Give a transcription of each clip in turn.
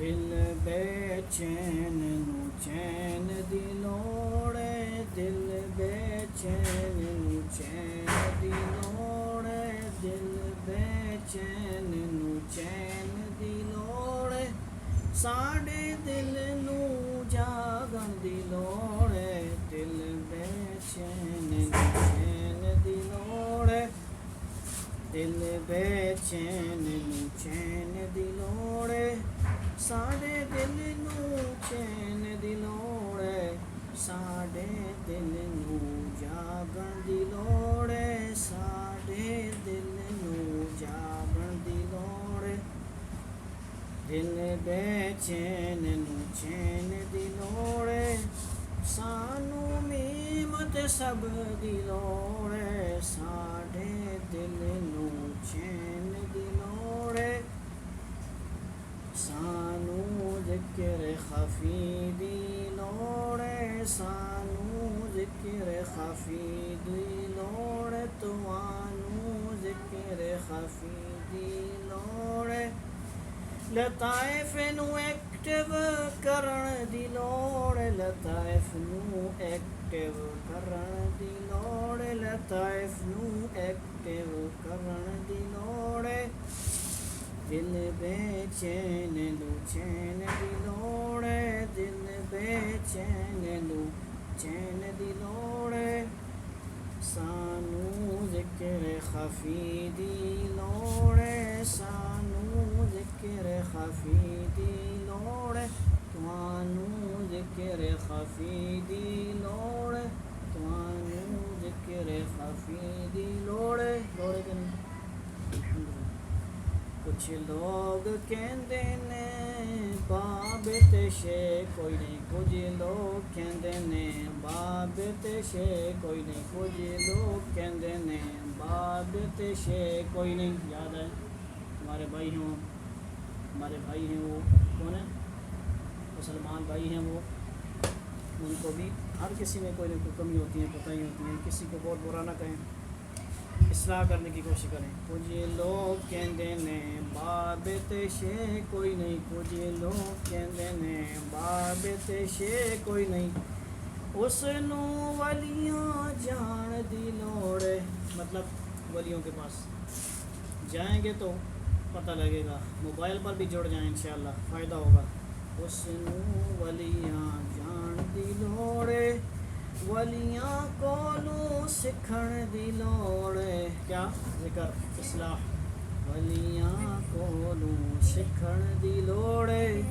دل بے چین نو چین دی لوڑے دل بے چین نو چین دی لوڑے دل بے چین نو چین دی لوڑے ساڈے دل نو جاگن دی لوڑے دل بے چین نو چین دی لوڑے دل بے چین نو چین دی لوڑے ساڈے دل نو چین دی لوڑے ساڈے دل نو جاگن دی لوڑے ساڈے دل نو جاگن دی لوڑے دل بے چین نو چین دی لوڑے سانو میمت سب دی لوڑے ساڈے دل نو چین دی لوڑے سانو ذکر خفی دی لوڑے سانو ذکر خفی دی لوڑے توانو ذکر خفی دی لوڑے لطائف نو ایکٹیو کرن دی لوڑے لطائف نو ایکٹیو کرن دی لوڑے لطائف نو ایکٹیو کرن دی لوڑے دل بے چین نو چین دی لوڑے دل بے چین نو چین دی لوڑے سانو ذکر خفی دی لوڑے سانو ذکر خفی دی لوڑے توانو ذکر خفی دی لوڑے توانو ذکر خفی دی لوڑے لوڑے کہ نہیں کچھ لوگ کہندے نے باب تے شے کوئی نہیں کچھ لوگ کہندے نے باب تے شے کوئی نہیں کچھ لوگ کہندے نے باب تے شے کوئی نہیں یاد ہے ہمارے بھائی ہیں وہ کون ہیں مسلمان بھائی ہیں وہ ان کو بھی ہر کسی میں کوئی نہ کوئی کمی ہوتی ہے پتہ ہی ہوتی ہے کسی کو بہت برا نہ کہیں اصلاح کرنے کی کوشش کریں کچھ لوگ کہندے نے باب تے شے کوئی نہیں کچھ لوگ کہندے نے باب تے شے کوئی نہیں اس نو ولیاں جان دی لوڑے مطلب ولیوں کے پاس جائیں گے تو پتہ لگے گا موبائل پر بھی جڑ جائیں انشاءاللہ فائدہ ہوگا اس نو ولیاں جان دی لوڑے ولیاں کولو سکھن دی لوڑے کیا ذکر اصلاح ولیاں کولو سکھن دی لوڑے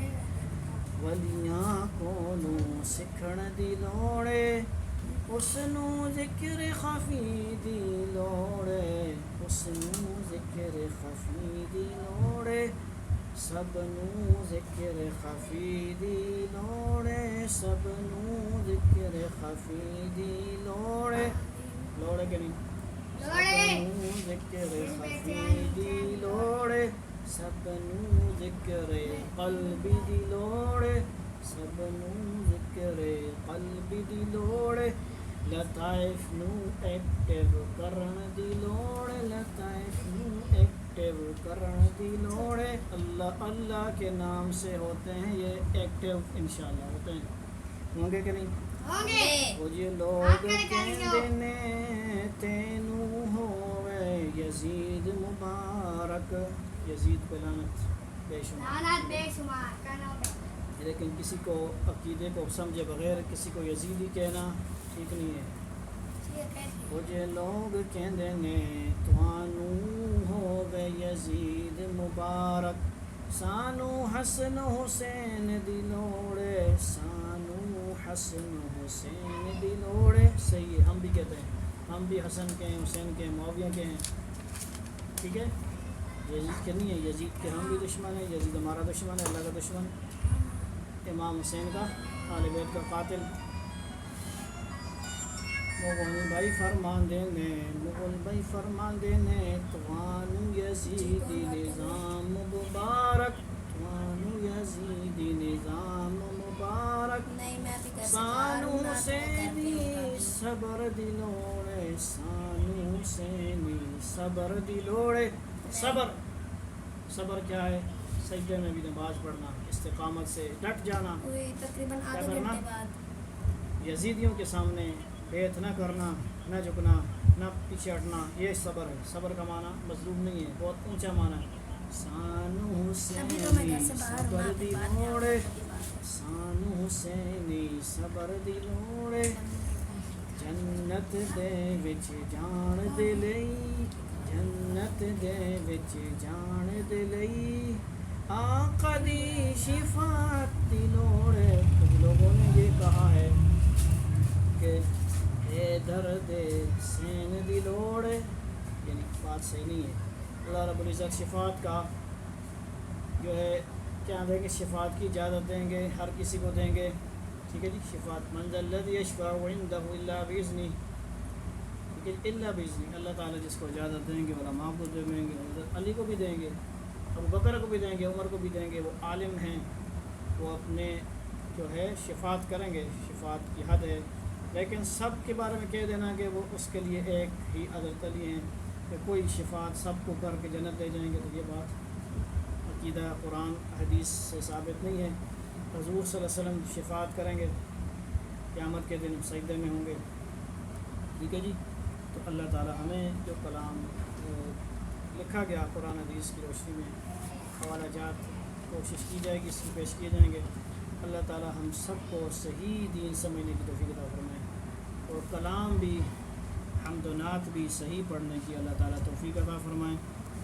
ولیاں کولو سکھن دی لوڑے اس نو ذکر خفی دی لوڑے اس نو ذکر خفی دی لوڑے سب نو ذکر خفی دی لوڑے سب نو ذکر خفی دی لوڑے لوڑے کہ نہیں سب نو ذکر خفی دی لوڑے سب نو ذکر قلبی دی لوڑے سب نو ذکر قلبی دی لوڑے لطائف نو ایکٹیو کرن دی لوڑے لطائف نو ایکٹیو کرن دی لوڑے اللہ اللہ کے نام سے ہوتے ہیں یہ ایکٹیو انشاءاللہ ہوتے ہیں ہوں گے کہ نہیں ہوں گے کچھ لوگ کہندے نے تینو ہوئے یزید مبارک یزید پہ لعنت بے شمار لیکن کسی کو عقیدے کو سمجھے بغیر کسی کو یزیدی کہنا ٹھیک نہیں ہے کچھ لوگ کہندے نے توانو ہووے یزید مبارک سانو حسن حسین دی لوڑے سانو حسن حسین دی لوڑے صحیح ہے ہم بھی کہتے ہیں ہم بھی حسن کے ہیں حسین کے ہیں معاویہ کے ہیں ٹھیک ہے یزید کے نہیں ہے یزید کے ہم بھی دشمن ہیں یزید ہمارا دشمن ہے اللہ کا دشمن امام حسین کا اہل بیت کا قاتل مغل بھائی فرمان دینے توانو یزیدی نظام مبارک توانو یزیدی نظام مبارک سانو حسینی صبر دی لوڑے سانو حسینی صبر دی لوڑے صبر صبر کیا ہے؟ سجدے میں بھی نماز پڑھنا، استقامت سے ڈٹ جانا، تقریباً کیا آدھے کرنا؟ گھنٹے بعد یزیدیوں کے سامنے بیعت نہ کرنا، نہ جھکنا، نہ پیچھے ہٹنا، یہ صبر ہے۔ صبر کا معنی مظلوم نہیں ہے، بہت اونچا معنی ہے۔ سانو ابھی تو میں حسینی گھر سے باہر ہوں، صبر آپ دی بعد میں آؤں لوڑے، گی بات۔ سانو حسینی صبر دی لوڑے، جنت دے وچ جان دے لئی، جنت دے وچ جان دے لئی، آقا دی شفاعت دی لوڑ ہے۔ کچھ لوگوں نے یہ کہا ہے کہ اے درد حسین دی لوڑ ہے، یعنی بات صحیح نہیں ہے۔ اللہ رب العزت شفاعت کا جو ہے کیا دیں گے؟ شفاعت کی اجازت دیں گے، ہر کسی کو دیں گے، ٹھیک ہے جی۔ شفاعت من ذا الذی یشفع عنده الا باذنہ، ٹھیک ہے، الا باذنہ، اللہ تعالیٰ جس کو اجازت دیں گے، علماء کو دیں گے، حضرت علی کو بھی دیں گے، ابو بکر کو بھی دیں گے، عمر کو بھی دیں گے۔ وہ عالم ہیں، وہ اپنے جو ہے شفاعت کریں گے، شفاعت کی حد ہے، لیکن سب کے بارے میں کہہ دینا کہ وہ اس کے لیے ایک ہی حضرت علی ہیں کہ کوئی شفاعت سب کو کر کے جنت لے جائیں گے، تو یہ بات عقیدہ قرآن حدیث سے ثابت نہیں ہے۔ حضور صلی اللہ علیہ وسلم شفاعت کریں گے، قیامت کے دن سجدے میں ہوں گے، ٹھیک ہے جی۔ تو اللہ تعالیٰ ہمیں جو کلام لکھا گیا قرآن حدیث کی روشنی میں، حوالہ جات کوشش کی جائے گی، اس کی پیش کیے جائیں گے۔ اللہ تعالیٰ ہم سب کو صحیح دین سمجھنے کی توفیق عطا فرمائے، اور کلام بھی، حمد و نعت بھی صحیح پڑھنے کی اللہ تعالیٰ توفیق عطا فرمائے،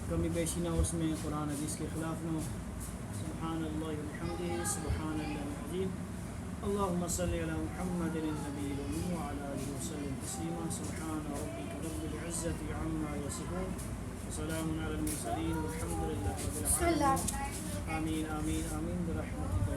کمی بیشی نہ اس میں، قرآن حدیث کے خلاف نہ ہو۔ سبحان اللہ وبحمدہ، سبحان اللہ العظیم، اللہم صلی علی محمد النبی الأمی وعلی آلہ وسلم تسلیما، سبحان ربک رب العزة عما یصفون، وسلام علی المرسلین والحمد للہ رب العالمین، آمین آمین آمین برحمتک۔